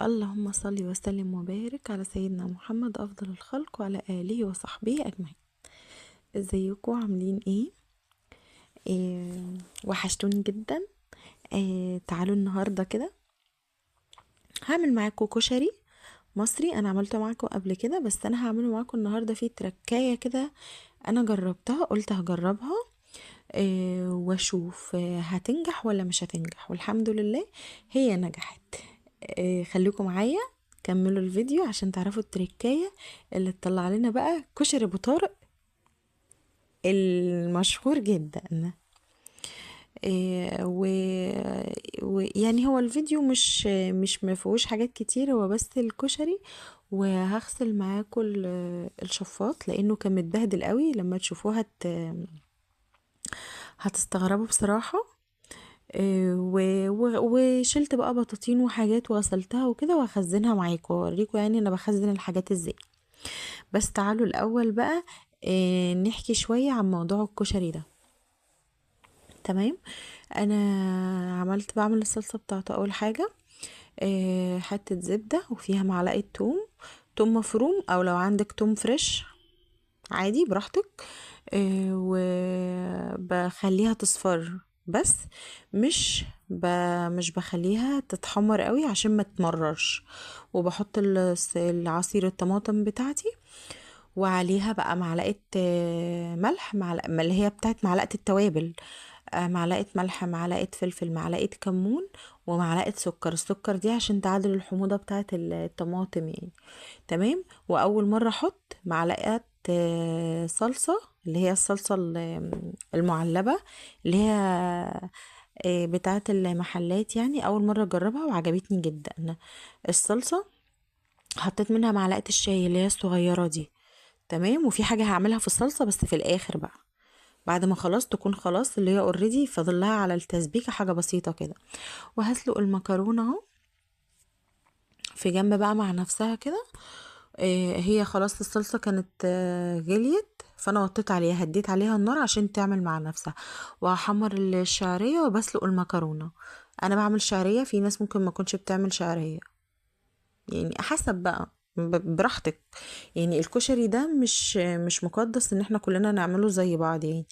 اللهم صل وسلم وبارك على سيدنا محمد افضل الخلق وعلى اله وصحبه اجمعين. ازيكم عاملين ايه؟ وحشتوني جدا. تعالوا النهارده كده هعمل معاكم كشري مصري. انا عملته معاكم قبل كده بس انا هعمله معاكم النهارده فيه تركايه كده. انا جربتها قلت هجربها واشوف هتنجح ولا مش هتنجح، والحمد لله هي نجحت. خليكم معايا كملوا الفيديو عشان تعرفوا التركاية اللي تطلع لنا بقى كشري ابو طارق المشهور جدا. يعني هو الفيديو مش ما فيهوش حاجات كتير، هو بس الكشري. وهغسل معاكم الشفاط لانه كان متبهدل قوي. لما تشوفوه هتستغربوا بصراحة. وشلت بقى بطاطين وحاجات وغسلتها وكده وهخزنها معاكم واوريكم يعني انا بخزن الحاجات ازاي. بس تعالوا الاول بقى نحكي شوية عن موضوع الكشري ده. تمام. انا بعمل الصلصة بتاعته اول حاجة. حتة زبدة وفيها معلقة توم مفروم، او لو عندك توم فريش عادي براحتك. وبخليها تصفر بس مش بخليها تتحمر قوي عشان ما تمررش. وبحط العصير الطماطم بتاعتي، وعليها بقى معلقة ملح، معلقة اللي هي بتاعت معلقة التوابل. معلقة ملح، معلقة فلفل، معلقة كمون، ومعلقة سكر. السكر دي عشان تعادل الحموضة بتاعت الطماطم يعني. تمام. وأول مرة أحط معلقة صلصة، اللي هي الصلصة المعلبة، اللي هي بتاعة المحلات يعني. أول مرة أجربها وعجبتني جدا الصلصة. حطيت منها معلقة الشاي اللي هي الصغيرة دي. تمام. وفي حاجة هعملها في الصلصة بس في الآخر بقى، بعد ما خلاص تكون خلاص اللي هي اوريدي فاضلها على التسبيكة حاجة بسيطة كده. وهسلق المكرونة اهو في جنب بقى مع نفسها كده. هي خلاص الصلصة كانت غليت، فانا وطيت عليها هديت عليها النار عشان تعمل مع نفسها. وهحمر الشعرية وبسلق المكرونة. انا بعمل شعرية، في ناس ممكن ما كنتش بتعمل شعرية، يعني حسب بقى براحتك. يعني الكشري ده مش مقدس ان احنا كلنا نعمله زي بعض يعني.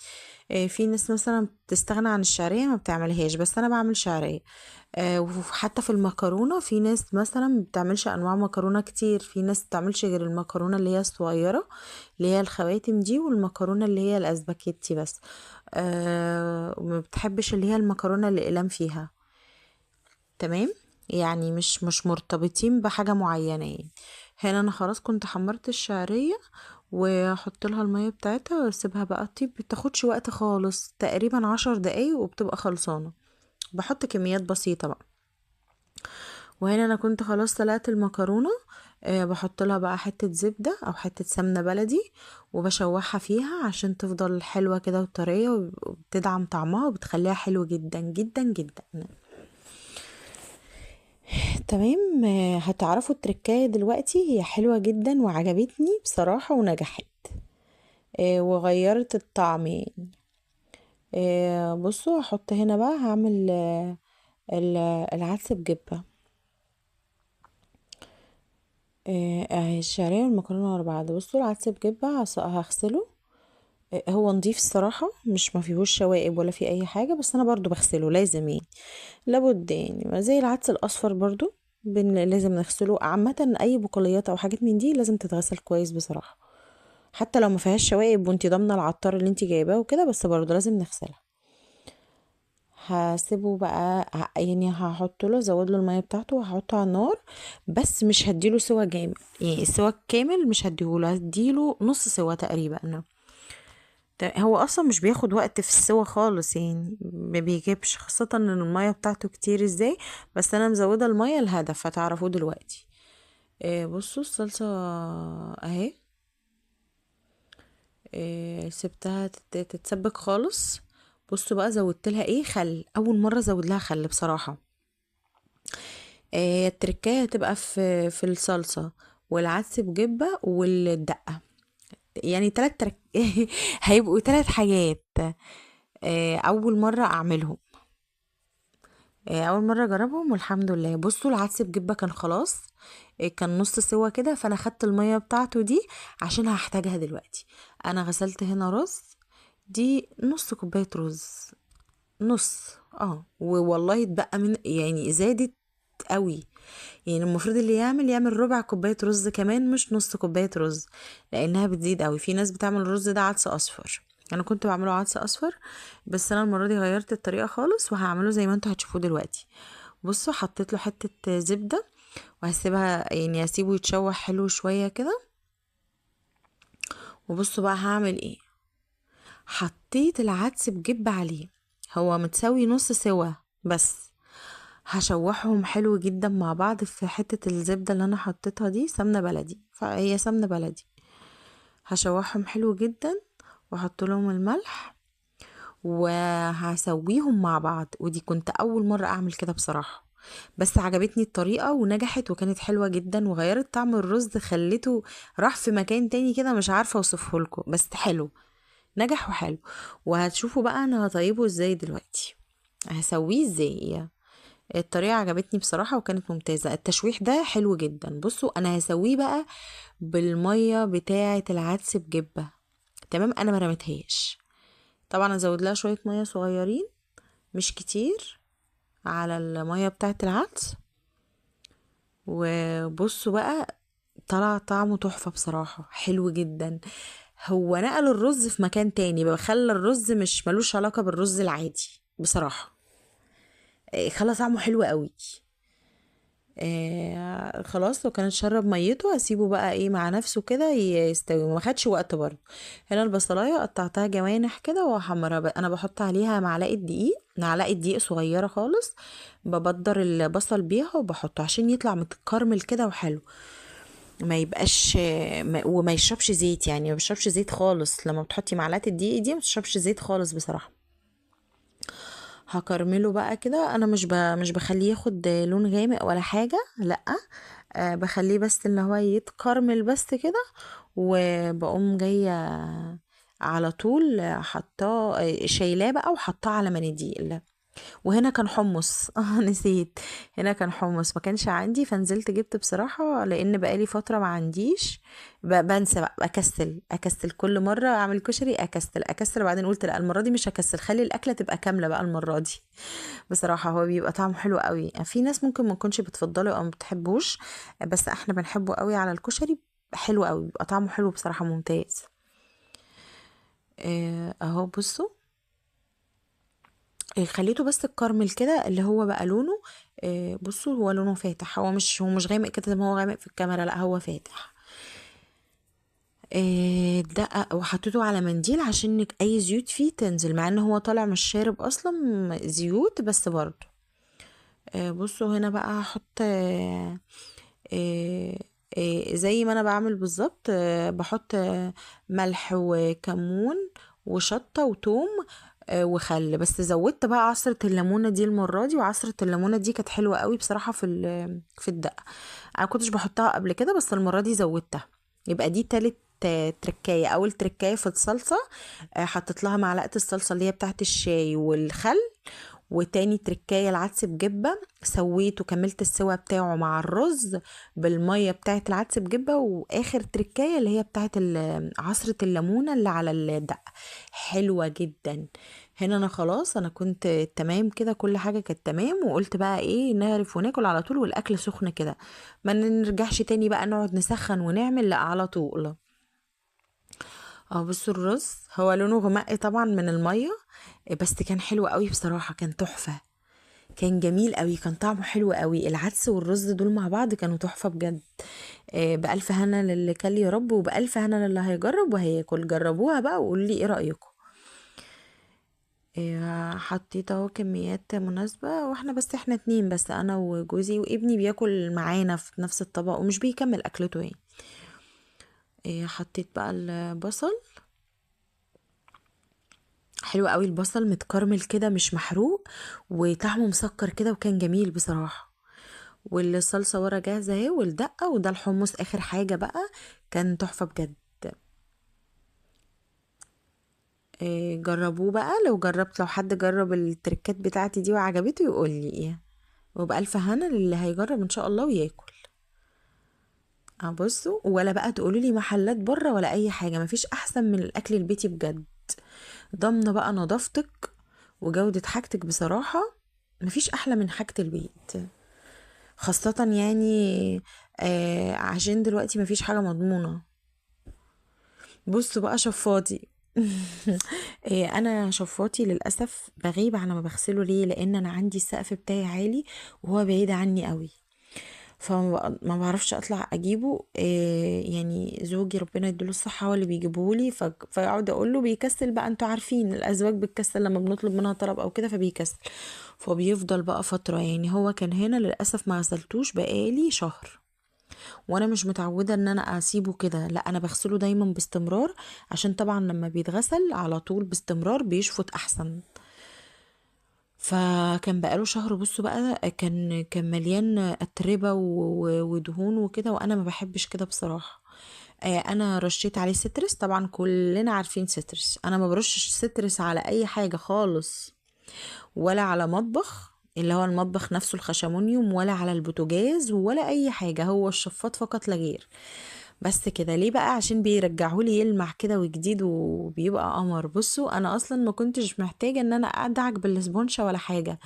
في ناس مثلا بتستغنى عن الشعرية ما بتعملهاش، بس انا بعمل شعرية. وحتى في المكرونة في ناس مثلا ما بتعملش انواع مكرونة كتير، في ناس بتعملش غير المكرونة اللي هي الصغيرة اللي هي الخواتم دي، والمكرونة اللي هي الاسباجيتي بس. وما بتحبش اللي هي المكرونة اللي اقلام فيها. تمام. يعني مش مرتبطين بحاجة معينة يعني. هنا انا خلاص كنت حمرت الشعرية، واحط لها المية بتاعتها واسيبها بقى تطيب. بتاخدش وقت خالص، تقريبا 10 دقايق وبتبقى خلصانة. بحط كميات بسيطة بقى. وهنا انا كنت خلاص سلقت المكرونة. بحط لها بقى حتة زبدة او حتة سمنة بلدي، وبشوحها فيها عشان تفضل حلوة كده وطرية، وبتدعم طعمها وبتخليها حلو جدا جدا جدا. تمام. هتعرفوا التركاية دلوقتي، هي حلوة جدا وعجبتني بصراحة ونجحت. وغيرت الطعم يعني. بصوا هحط هنا بقى هعمل العدس بجبة. الشعرية والمكرونة ورا بعض. بصوا العدس بجبة هغسله. هو نضيف الصراحة، مش ما فيهوش شوائب ولا في اي حاجة، بس انا برضو بغسله لازم يعني. لابد يعني زي العدس الاصفر برضو. لازم نغسله عامة. اي بقوليات او حاجات من دي لازم تتغسل كويس بصراحة، حتى لو ما فيهاش شوائب وانتي ضامنه العطار اللي انتي جايباه وكده، بس برضه لازم نغسلها. هسيبه بقى يعني هحط له ازود له الميه بتاعته وهحطه على النار. بس مش هديله سوا جامد، يعني السوا كامل مش هديهوله، هديله نص سوا تقريبا. هو اصلا مش بياخد وقت في السوا خالص يعني، ما بيجيبش، خاصه ان الميه بتاعته كتير ازاي. بس انا مزوده الميه الهدف هتعرفوه دلوقتي. بصوا الصلصه اهي. سبتها تتسبك خالص. بصوا بقى زودت لها ايه، خل. اول مره ازود لها خل بصراحه. التركايه هتبقى في الصلصه والعدس بجبه والدقه. يعني هيبقوا 3 حاجات. اول مره اعملهم. اول مره اجربهم والحمد لله. بصوا العدس بجبه كان خلاص، كان نص سوا كده، فانا خدت الميه بتاعته دي عشان هحتاجها دلوقتي. انا غسلت هنا رز، دي نص كوبايه رز، نص. والله اتبقى من يعني زادت قوي. يعني المفروض اللي يعمل ربع كوبايه رز كمان، مش نص كوبايه رز، لانها بتزيد قوي. في ناس بتعمل الرز ده عدس اصفر، انا كنت بعمله عدس اصفر، بس انا المره دي غيرت الطريقه خالص وهعمله زي ما انتوا هتشوفوه دلوقتي. بصوا حطيت له حته زبده، وهسيبها يعني هسيبه يتشوح حلو شويه كده. وبصوا بقى هعمل ايه. حطيت العدس بجب عليه، هو متساوي نص سوا بس. هشوحهم حلو جدا مع بعض في حتة الزبدة اللي انا حطيتها دي، سمنة بلدي، فهي سمنة بلدي. هشوحهم حلو جدا واحط لهم الملح وهسويهم مع بعض. ودي كنت اول مرة اعمل كده بصراحة، بس عجبتني الطريقة ونجحت وكانت حلوة جدا، وغيرت طعم الرز، خليته راح في مكان تاني كده، مش عارفة اوصفه لكم بس حلو، نجح وحلو. وهتشوفوا بقى انا هطيبه ازاي دلوقتي، هسويه ازاي. الطريقة عجبتني بصراحة وكانت ممتازة. التشويح ده حلو جدا. بصوا انا هسويه بقى بالمية بتاعة العدس بجبة، تمام. انا ما رميتهاش طبعا، ازود لها شوية مية صغيرين مش كتير على المية بتاعة العدس. وبصوا بقى طلع طعمه تحفة بصراحة، حلو جدا. هو نقل الرز في مكان تاني بقى، خلى الرز مش ملوش علاقة بالرز العادي بصراحة. خلى طعمه حلو قوي. خلاص، لو كانت شرب ميته هسيبه بقى ايه مع نفسه كده يستوي، ما خدش وقت برضه. هنا البصلايه قطعتها جوانح كده واحمرها انا بحط عليها معلقه دقيق صغيره خالص، ببدر البصل بيها وبحطه عشان يطلع متكرمل كده وحلو، ما يبقاش وما يشربش زيت، يعني ما بيشربش زيت خالص. لما بتحطي معلقه الدقيق دي ما بتشربش زيت خالص بصراحه. هكرمله بقى كده. انا مش بخليه ياخد لون غامق ولا حاجه، لا. بخليه بس اللي هو يتكرمل بس كده. وبقوم جايه على طول حطاه، شايلاه بقى وحطاه على مناديل. وهنا كان حمص نسيت. هنا كان حمص ما كانش عندي، فنزلت جبت بصراحة، لان بقالي فترة ما عنديش. بنسى بقى، اكسل كل مرة اعمل كشري، اكسل وبعدين قلت لا، المرة دي مش هكسل، خلي الاكلة تبقى كاملة بقى المرة دي. بصراحة هو بيبقى طعمه حلو قوي. في ناس ممكن ما تكونش بتفضله او ما بتحبوش، بس احنا بنحبه قوي على الكشري، حلو قوي، بيبقى طعمه حلو بصراحة، ممتاز. اهو بصوا، خليته بس الكرمل كده اللي هو بقى لونه. بصوا هو لونه فاتح، هو مش غامق كده زي ما هو غامق في الكاميرا، لا هو فاتح. دقق وحطيته على منديل عشان اي زيوت فيه تنزل، مع ان هو طالع مش شارب اصلا زيوت، بس برضه. بصوا هنا بقى هحط آه، زي ما انا بعمل بالظبط. بحط ملح وكمون وشطة وتوم وخل، بس زودت بقى عصرة الليمونة دي المرة دي، وعصرة الليمونة دي كانت حلوة قوي بصراحة في الدقة. انا كنتش بحطها قبل كده، بس المرة دي زودتها. يبقى دي تالت تركاية. اول تركاية في الصلصة، حطيت لها معلقة الصلصة اللي هي بتاعت الشاي والخل. وتاني تركاية العدس بجبة، سويت وكملت السوا بتاعه مع الرز بالمية بتاعت العدس بجبة. واخر تركاية اللي هي بتاعت عصرة الليمونة اللي على الدقة، حلوة جدا. هنا انا خلاص، انا كنت تمام كده، كل حاجة كانت تمام، وقلت بقى ايه، نعرف وناكل على طول، والاكل سخن كده، ما نرجعش تاني بقى نقعد نسخن ونعمل، لا على طول. بصوا الرز هو لونه غمقي طبعا من المية، بس كان حلو قوي بصراحة، كان تحفة، كان جميل قوي، كان طعمه حلو قوي. العدس والرز دول مع بعض كانوا تحفة بجد. بألف هنا للي كل يا رب، وبألف هنا للي هيجرب وهياكل. جربوها بقى وقولوا لي ايه رأيكم. حطيت اهو كميات مناسبة، واحنا بس احنا اتنين بس، انا وجوزي وابني بياكل معانا في نفس الطبق ومش بيكمل اكلته يعني. حطيت بقى البصل، حلو قوي البصل متكرمل كده مش محروق، وطعمه مسكر كده وكان جميل بصراحة. والصلصة ورا جاهزة اهي، والدقة، وده الحمص اخر حاجة بقى، كان تحفة بجد. جربوه بقى، لو حد جرب التركات بتاعتي دي وعجبته يقول لي ايه، وبألف هنا للي هيجرب ان شاء الله وياكل. بصوا، ولا بقى تقولوا لي محلات بره ولا اي حاجه، مفيش احسن من الاكل البيتي بجد. ضامنه بقى نظافتك وجوده حاجتك بصراحه، مفيش احلى من حاجه البيت، خاصه يعني عشان دلوقتي مفيش حاجه مضمونه. بصوا بقى شفاطي. انا شفاطي للاسف بغيب على ما بغسله، ليه؟ لان انا عندي السقف بتاعي عالي وهو بعيد عني قوي، فما بعرفش اطلع اجيبه. يعني زوجي ربنا يديله الصحه هو اللي بيجيبهولي، فاقعد اقول له بيكسل بقى، انتوا عارفين الازواج بتكسل لما بنطلب منها طلب او كده فبيكسل، فبيفضل بقى فتره. يعني هو كان هنا للاسف ما غسلتوش بقالي شهر، وانا مش متعوده ان انا اسيبه كده، لا انا بغسله دايما باستمرار، عشان طبعا لما بيتغسل على طول باستمرار بيشفط احسن. فكان بقاله شهر، بصوا بقى كان مليان اتربه ودهون وكده، وانا ما بحبش كده بصراحه. انا رشيت عليه سترس، طبعا كلنا عارفين سترس، انا ما برشش سترس على اي حاجه خالص، ولا على مطبخ اللي هو المطبخ نفسه الخشمونيوم، ولا على البوتاجاز، ولا اي حاجه، هو الشفاط فقط لا غير. بس كده ليه بقى؟ عشان بيرجعهولي يلمع كده وجديد وبيبقى قمر. بصوا انا اصلا ما كنتش محتاجه ان انا ادعك بالسبونشه ولا حاجه.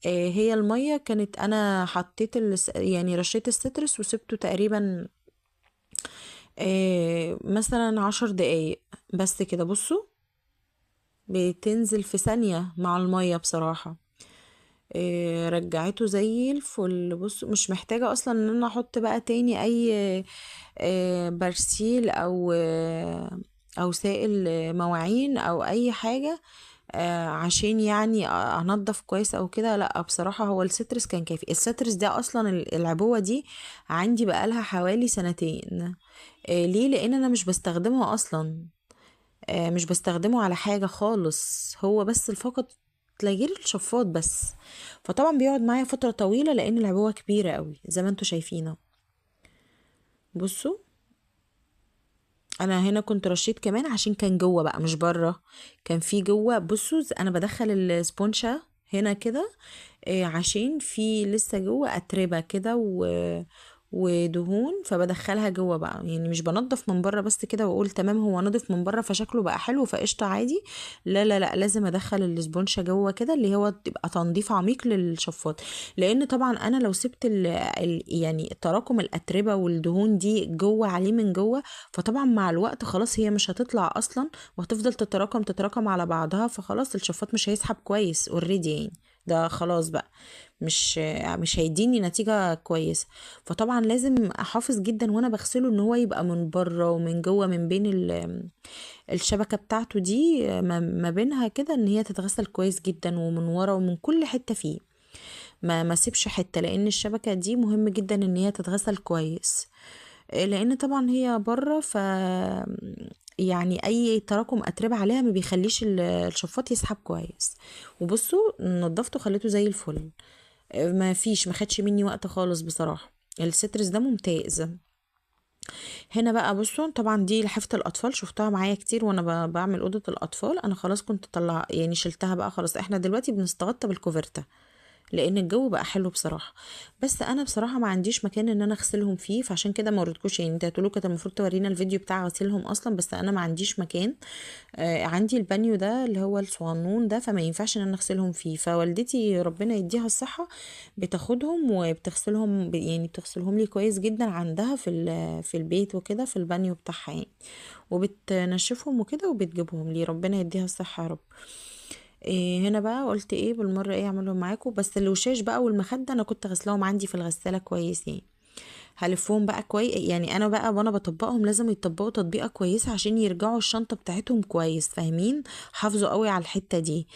هي الميه كانت، انا حطيت يعني رشيت السترس وسبته تقريبا مثلا 10 دقايق بس كده. بصوا بتنزل في ثانيه مع الميه بصراحه. رجعته زي الفل. بص مش محتاجة اصلا ان انا احط بقى تاني اي برسيل او سائل مواعين او اي حاجة عشان يعني انضف كويس او كده. لا بصراحة هو السترس كان كافي. السترس ده اصلا العبوة دي عندي بقالها حوالي سنتين. ليه؟ لان انا مش بستخدمها اصلا، مش بستخدمه على حاجة خالص، هو بس فقط تلاقيه الشفاط بس. فطبعا بيقعد معايا فترة طويلة لان العبوة كبيرة قوي زي ما انتوا شايفينه. بصوا انا هنا كنت رشيت كمان عشان كان جوه بقى مش بره، كان في جوه. بصوا انا بدخل السبونشة هنا كده عشان في لسه جوه اتربه كده ودهون، فبدخلها جوه بقى، يعني مش بنضف من بره بس كده واقول تمام هو نضف من بره فشكله بقى حلو فقشطه عادي. لا لا لا، لازم ادخل الاسبونشه جوه كده، اللي هو تبقى تنظيف عميق للشفاط. لان طبعا انا لو سبت يعني تراكم الاتربه والدهون دي جوه عليه من جوه، فطبعا مع الوقت خلاص هي مش هتطلع اصلا، وهتفضل تتراكم على بعضها، فخلاص الشفاط مش هيسحب كويس اوريدي يعني، ده خلاص بقى مش هيديني نتيجة كويسة. فطبعا لازم احافظ جدا وانا بغسله ان هو يبقى من بره ومن جوه، من بين الشبكة بتاعته دي ما بينها كده، ان هي تتغسل كويس جدا، ومن ورا ومن كل حتة فيه، ما سيبش حتة، لان الشبكة دي مهم جدا ان هي تتغسل كويس. لان طبعا هي بره، يعني اي تراكم اتربه عليها ما بيخليش الشفاط يسحب كويس. وبصوا نضفته خليته زي الفل، ما خدش مني وقت خالص بصراحه، السترس ده ممتاز. هنا بقى بصوا طبعا دي لحفة الاطفال، شفتها معايا كتير وانا بعمل اوضه الاطفال. انا خلاص كنت طلع يعني شلتها بقى خلاص، احنا دلوقتي بنستغطى بالكوفرتا لان الجو بقى حلو بصراحه. بس انا بصراحه ما عنديش مكان ان انا اغسلهم فيه، فعشان كده ما وريتكوش. يعني انت هتقولوا كده المفروض تورينا الفيديو بتاع غسيلهم اصلا، بس انا ما عنديش مكان. عندي البانيو ده اللي هو الصغنون ده، فما ينفعش ان انا اغسلهم فيه. فوالدتي ربنا يديها الصحه بتاخدهم وبتغسلهم يعني بتغسلهم لي كويس جدا عندها في البيت وكده، في البانيو بتاعها يعني، وبتنشفهم وكده وبتجيبهم لي، ربنا يديها الصحه يا رب. هنا بقى قلت ايه بالمره ايه اعملهم معاكم. بس الوشاش بقى والمخده انا كنت غسلاهم عندي في الغساله كويس يعني، هلفهم بقى كويس. يعني انا بقى وانا بطبقهم لازم يطبقوا تطبيقه كويسه عشان يرجعوا الشنطه بتاعتهم كويس، فاهمين؟ حافظوا قوي على الحته دي،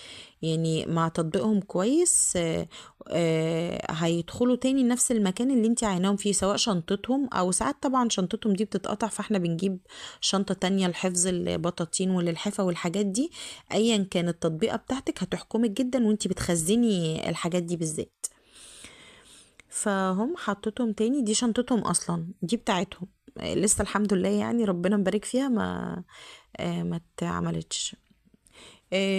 يعني مع تطبيقهم كويس هيدخلوا تاني نفس المكان اللي انت عيناهم فيه، سواء شنطتهم او ساعات طبعا شنطتهم دي بتتقطع، فاحنا بنجيب شنطه تانية لحفظ البطاطين وللحفه والحاجات دي. ايا كانت التطبيقه بتاعتك هتحكمك جدا وانت بتخزني الحاجات دي بالذات. فهم حطيتهم تاني، دي شنطتهم اصلا دي بتاعتهم لسه الحمد لله، يعني ربنا مبارك فيها ما اتعملتش.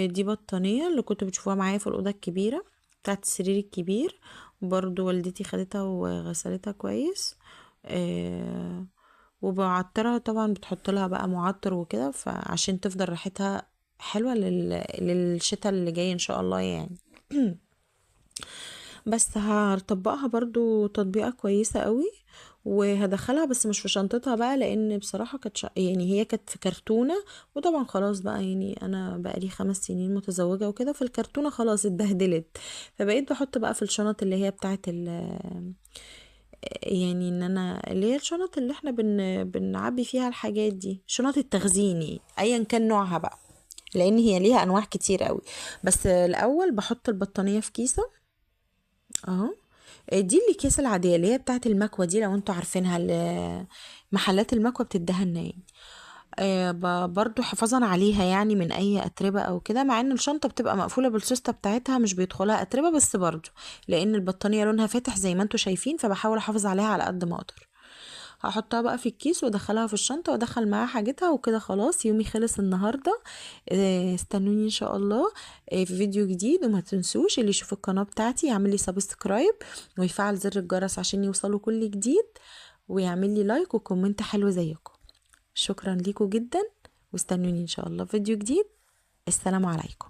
دي بطانية اللي كنت بتشوفوها معايا في الأوضة الكبيرة بتاعت السرير الكبير. برضو والدتي خدتها وغسلتها كويس. آه وبعطرها طبعا، بتحط لها بقى معطر وكده فعشان تفضل ريحتها حلوة للشتاء اللي جاي ان شاء الله يعني. بس هطبقها برضو تطبيقة كويسة قوي، وهدخلها بس مش في شنطتها بقى، لان بصراحة كانت يعني هي كانت في كرتونة. وطبعا خلاص بقى يعني انا بقى لي 5 سنين متزوجة وكده، فالكرتونة خلاص اتبهدلت. فبقيت بحط بقى في الشنط اللي هي بتاعت يعني ان انا اللي هي الشنط اللي احنا بنعبي فيها الحاجات دي، شنط التخزين يعني ايا كان نوعها بقى، لان هي ليها انواع كتير قوي. بس الاول بحط البطانية في كيسة اهو. دي اللي كيس العادية اللي هي بتاعت المكوى دي، لو انتوا عارفينها، محلات المكوى بتدهن يعني. برضو حفاظا عليها يعني من اي اتربة او كده، مع ان الشنطة بتبقى مقفولة بالسوستة بتاعتها مش بيدخلها اتربة، بس برضو لان البطانية لونها فاتح زي ما انتوا شايفين، فبحاول احافظ عليها على قد ما اقدر. هحطها بقى في الكيس وادخلها في الشنطة وادخل معاها حاجتها وكده. خلاص يومي خلص النهاردة. استنوني ان شاء الله في فيديو جديد. وما تنسوش اللي يشوف القناة بتاعتي يعمل لي سبسكرايب ويفعل زر الجرس عشان يوصله كل جديد، ويعمل لي لايك وكومنت حلو زيكم. شكرا ليكم جدا، واستنوني ان شاء الله في فيديو جديد. السلام عليكم.